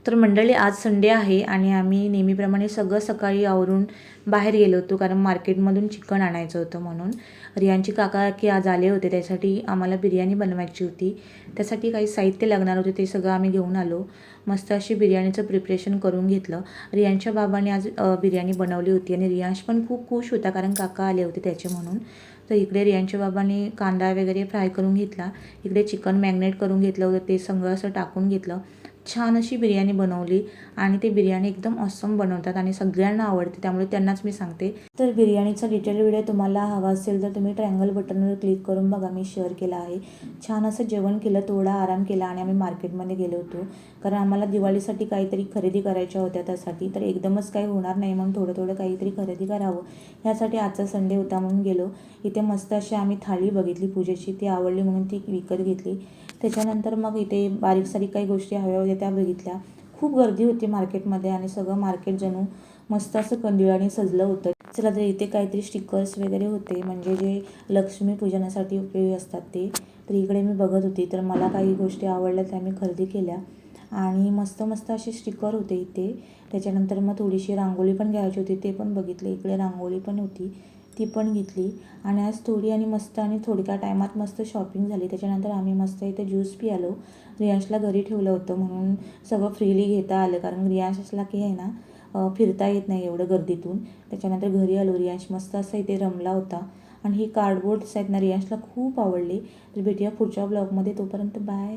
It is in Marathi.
तर मंडळी आज संडे आहे आणि आम्ही नेहमीप्रमाणे सगळं सकाळी आवरून बाहेर गेलो होतो, कारण मार्केटमधून चिकन आणायचं होतं म्हणून. रियांची काका की आज आले होते, त्यासाठी आम्हाला बिर्याणी बनवायची होती. त्यासाठी काही साहित्य लागणार होते, ते सगळं आम्ही घेऊन आलो. मस्त अशी बिर्याणीचं प्रिपरेशन करून घेतलं. रियांच्या बाबांनी आज बिर्याणी बनवली होती आणि रियांश पण खूप खुश होता, कारण काका आले होते त्याचे म्हणून. तर इकडे रियांच्या बाबांनी कांदा वगैरे फ्राय करून घेतला. इकडे चिकन मॅग्नेट करून घेतलं होतं, ते सगळं असं टाकून घेतलं. छान अशी बिर्याणी बनवली आणि ते बिर्याणी एकदम ऑसम बनवतात आणि सगळ्यांना आवडते, त्यामुळे त्यांनाच मी सांगते. तर बिर्याणीचा डिटेल व्हिडिओ तुम्हाला हवा असेल तर तुम्ही ट्रायंगल बटनवर क्लिक करून बघा, मी शेअर केला आहे. छान असं जेवण केलं, थोडा आराम केला आणि आम्ही मार्केटमध्ये गेलो होतो, कारण आम्हाला दिवाळीसाठी काहीतरी खरेदी करायच्या होत्या. त्यासाठी तर एकदमच काही होणार नाही, म्हणून थोडं थोडं काहीतरी खरेदी करावं यासाठी आजचा संडे होता म्हणून गेलो. इथे मस्त अशी आम्ही थाळी बघितली पूजेची, ती आवडली म्हणून ती विकत घेतली. त्याच्यानंतर मग इथे बारीक सारीक काही गोष्टी हव्या होत्या त्या बघितल्या. खूप गर्दी होती मार्केटमध्ये आणि सगळं मार्केट जणू मस्त असं कंदिलाने सजलं होतं. चला, तर इथे काहीतरी स्टिकर्स वगैरे होते, म्हणजे जे लक्ष्मीपूजनासाठी उपयोगी असतात ते. तर इकडे मी बघत होती, तर मला काही गोष्टी आवडल्या त्या मी खरेदी केल्या आणि मस्त मस्त असे स्टिकर होते इथे. त्याच्यानंतर मग थोडीशी रांगोळी पण घ्यायची होती, ते पण बघितले. इकडे रांगोळी पण होती, ती पण घेतली. आणि आज थोडी आणि मस्त आणि थोडक्या टायमात मस्त शॉपिंग झाली. त्याच्यानंतर आम्ही मस्त इथे ज्यूस पियालो. रियांशला घरी ठेवलं होतं म्हणून सगळं फ्रीली घेता आलं, कारण रियांशला की आहे ना फिरता येत नाही एवढं गर्दीतून. त्याच्यानंतर घरी आलो. रियांश मस्त असं इथे रमला होता आणि ही कार्डबोर्ड्स आहेत ना, रियांशला खूप आवडली. तर भेटूया पुढच्या ब्लॉगमध्ये, तोपर्यंत बाय.